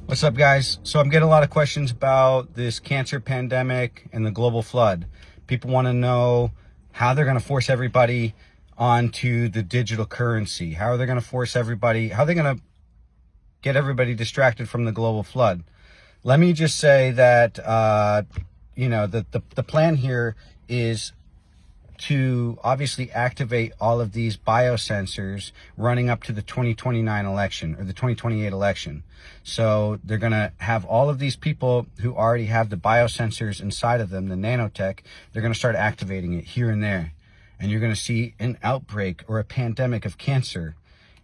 What's up, guys? So I'm getting a lot of questions about this cancer pandemic and the global flood. People want to know how they're going to force everybody onto the digital currency. How are they going to force everybody? How are they going to get everybody distracted from the global flood? Let me just say that, the plan here is to obviously activate all of these biosensors running up to the 2029 election or the 2028 election. So they're going to have all of these people who already have the biosensors inside of them, the nanotech, they're going to start activating it here and there. And you're going to see an outbreak or a pandemic of cancer.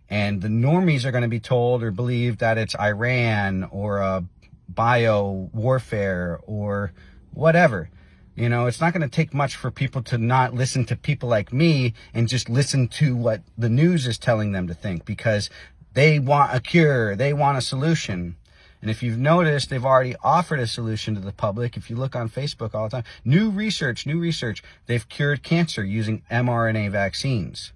And the normies are going to be told or believe that it's Iran or a bio warfare or whatever. You know, it's not going to take much for people to not listen to people like me and just listen to what the news is telling them to think, because they want a cure, they want a solution. And if you've noticed, they've already offered a solution to the public. If you look on Facebook all the time, new research, they've cured cancer using mRNA vaccines.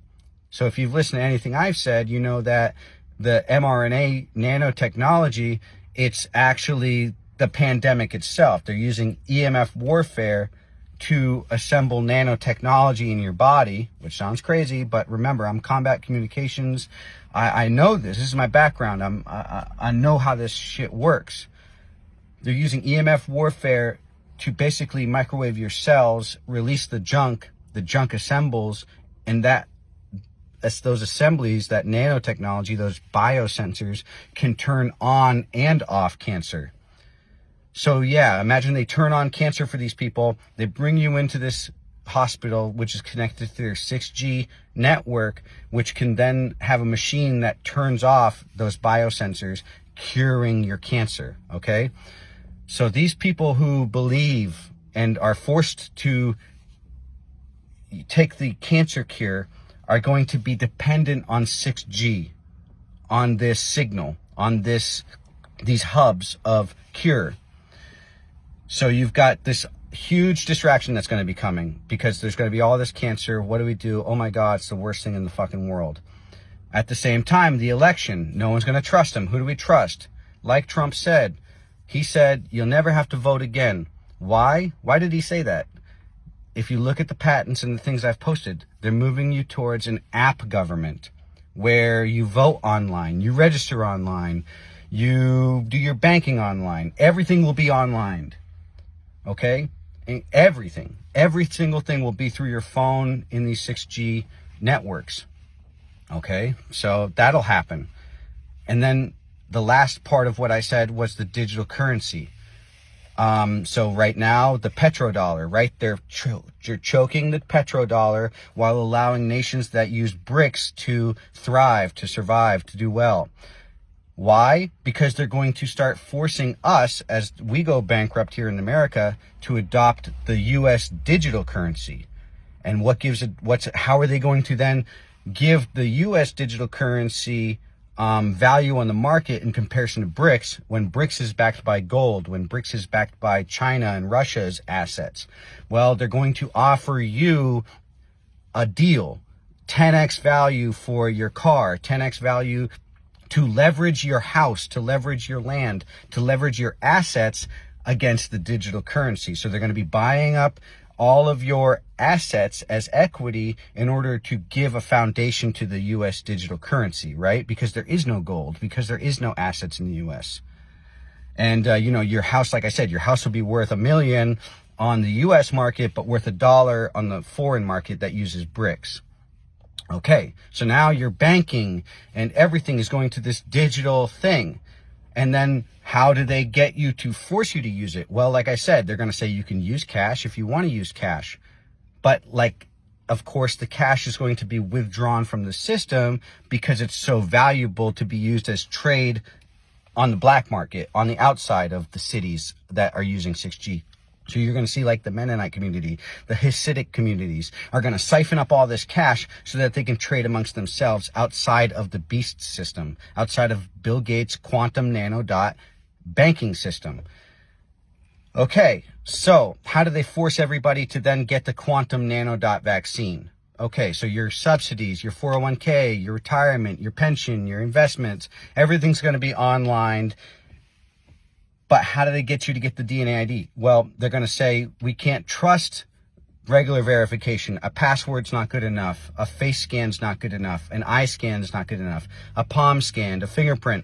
So if you've listened to anything I've said, you know that the mRNA nanotechnology, it's actually the pandemic itself. They're using EMF warfare to assemble nanotechnology in your body, which sounds crazy, but remember, I'm combat communications. I know this. This is my background. I know how this shit works. They're using EMF warfare to basically microwave your cells, release the junk assembles, and those assemblies, that nanotechnology, those biosensors can turn on and off cancer. So yeah, imagine they turn on cancer for these people. They bring you into this hospital, which is connected to their 6G network, which can then have a machine that turns off those biosensors, curing your cancer, okay? So these people who believe and are forced to take the cancer cure are going to be dependent on 6G, on this signal, on these hubs of cure. So you've got this huge distraction that's going to be coming because there's going to be all this cancer. What do we do? Oh my God, it's the worst thing in the fucking world. At the same time, the election, no one's going to trust him. Who do we trust? Like Trump said, he said, you'll never have to vote again. Why? Why did he say that? If you look at the patents and the things I've posted, they're moving you towards an app government where you vote online, you register online, you do your banking online. Everything will be online. Okay? And every single thing will be through your phone in these 6G networks. Okay? So that'll happen. And then the last part of what I said was the digital currency. So right now, the petrodollar, right? You're choking the petrodollar while allowing nations that use Brics to thrive, to survive, to do well. Why? Because they're going to start forcing us, as we go bankrupt here in America, to adopt the US digital currency. And how are they going to then give the US digital currency value on the market in comparison to Brics, when Brics is backed by gold, when Brics is backed by China and Russia's assets? Well, they're going to offer you a deal, 10x value for your car, 10x value to leverage your house, to leverage your land, to leverage your assets against the digital currency. So they're going to be buying up all of your assets as equity in order to give a foundation to the US digital currency, right? Because there is no gold, because there is no assets in the US. And, your house, like I said, your house will be worth $1 million on the US market, but worth $1 on the foreign market that uses Brics. Okay, so now your banking and everything is going to this digital thing. And then how do they get you to force you to use it? Well, like I said, they're going to say you can use cash if you want to use cash. But of course, the cash is going to be withdrawn from the system because it's so valuable to be used as trade on the black market, on the outside of the cities that are using 6G. So you're going to see like the Mennonite community, the Hasidic communities are going to siphon up all this cash so that they can trade amongst themselves outside of the beast system, outside of Bill Gates' quantum nano dot banking system. Okay, so how do they force everybody to then get the quantum nano dot vaccine? Okay, so your subsidies, your 401k, your retirement, your pension, your investments, everything's going to be online. But how do they get you to get the DNA ID? Well, they're going to say, we can't trust regular verification. A password's not good enough. A face scan's not good enough. An eye scan's not good enough. A palm scan, a fingerprint.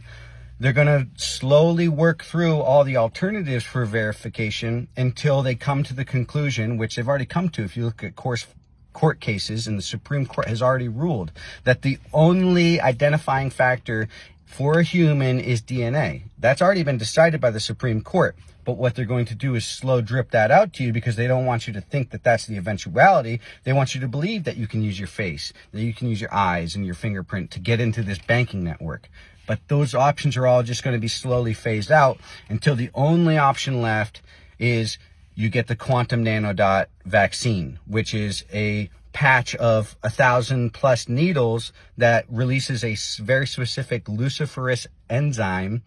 They're going to slowly work through all the alternatives for verification until they come to the conclusion, which they've already come to. If you look at court cases, and the Supreme Court has already ruled that the only identifying factor for a human is DNA. That's already been decided by the Supreme Court. But what they're going to do is slow drip that out to you, because they don't want you to think that that's the eventuality. They want you to believe that you can use your face, that you can use your eyes and your fingerprint to get into this banking network. But those options are all just going to be slowly phased out until the only option left is you get the quantum nanodot vaccine, which is a patch of 1,000+ needles that releases a very specific luciferase enzyme,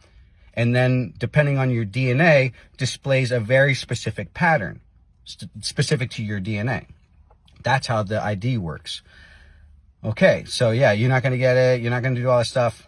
and then depending on your DNA displays a very specific pattern specific to your DNA. That's how the ID works. Okay, so yeah, you're not going to get it. You're not going to do all this stuff.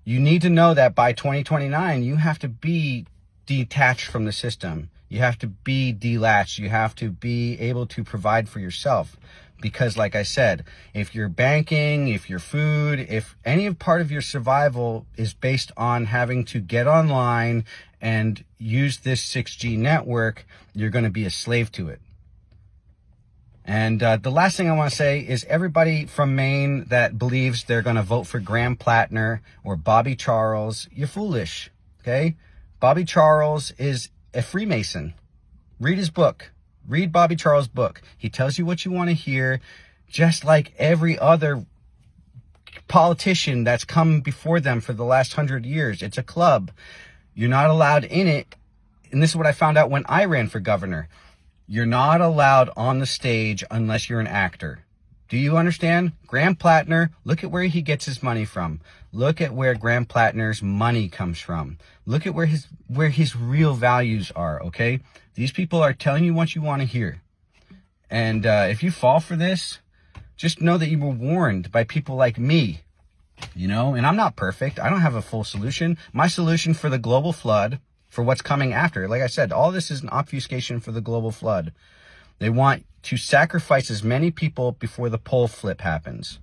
You need to know that by 2029, you have to be detached from the system. You have to be delatched. You have to be able to provide for yourself. Because like I said, if your banking, if your food, if any part of your survival is based on having to get online and use this 6G network, you're going to be a slave to it. And the last thing I want to say is, everybody from Maine that believes they're going to vote for Graham Plattner or Bobby Charles, you're foolish, okay? Bobby Charles is a Freemason. Read his book. Read Bobby Charles' book. He tells you what you want to hear, just like every other politician that's come before them for the last 100 years. It's a club. You're not allowed in it. And this is what I found out when I ran for governor. You're not allowed on the stage unless you're an actor. Do you understand? Graham Plattner, look at where he gets his money from. Look at where Graham Plattner's money comes from. Look at where his real values are, okay? These people are telling you what you want to hear. And if you fall for this, just know that you were warned by people like me, you know? And I'm not perfect. I don't have a full solution. My solution for the global flood, for what's coming after, like I said, all this is an obfuscation for the global flood. They want to sacrifice as many people before the pole flip happens.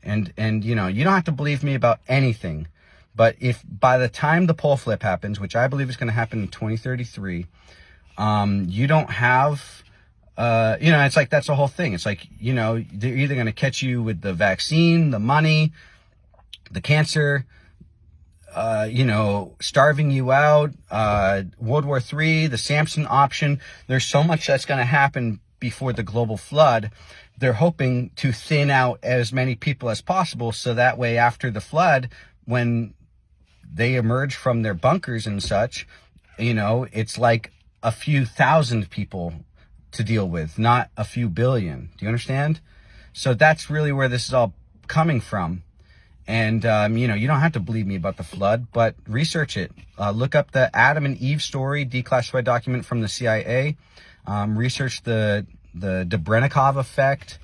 And you know, you don't have to believe me about anything. But if by the time the pole flip happens, which I believe is going to happen in 2033, you don't have, you know, it's like, that's the whole thing. It's like, you know, they're either going to catch you with the vaccine, the money, the cancer, you know, starving you out, World War III, the Samson option. There's so much that's going to happen before the global flood. They're hoping to thin out as many people as possible, so that way after the flood, when they emerge from their bunkers and such, you know, it's like a few thousand people to deal with, not a few billion. Do you understand? So that's really where this is all coming from. And, you know, you don't have to believe me about the flood, but research it. Look up the Adam and Eve story, declassified document from the CIA. Research the Debrenikov effect.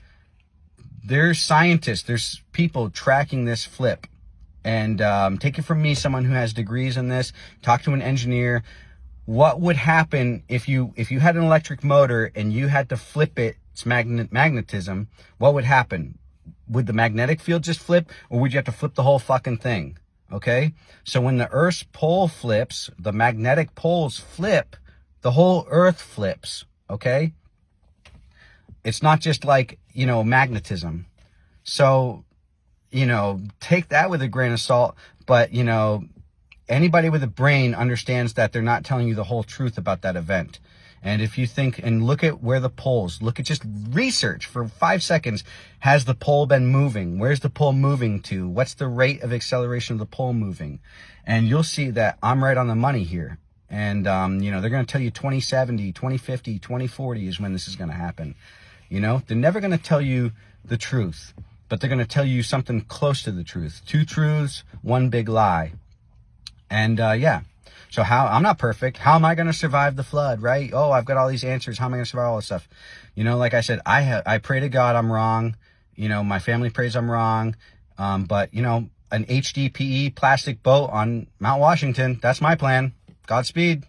There's scientists, there's people tracking this flip. And take it from me, someone who has degrees in this. Talk to an engineer. What would happen if you had an electric motor and you had to flip its magnetism? What would happen? Would the magnetic field just flip, or would you have to flip the whole fucking thing? Okay? So when the Earth's pole flips, the magnetic poles flip, the whole Earth flips. Okay? It's not just like, you know, magnetism. So, you know, take that with a grain of salt. But, you know, anybody with a brain understands that they're not telling you the whole truth about that event. And if you think, and look at where the poles, look at, just research for 5 seconds. Has the pole been moving? Where's the pole moving to? What's the rate of acceleration of the pole moving? And you'll see that I'm right on the money here. And, you know, they're going to tell you 2070, 2050, 2040 is when this is going to happen. You know, they're never going to tell you the truth, but they're going to tell you something close to the truth. 2 truths, 1 big lie. And, yeah. So I'm not perfect. How am I going to survive the flood, right? Oh, I've got all these answers. How am I going to survive all this stuff? You know, like I said, I pray to God I'm wrong. You know, my family prays I'm wrong. But, you know, an HDPE plastic boat on Mount Washington, that's my plan. Godspeed.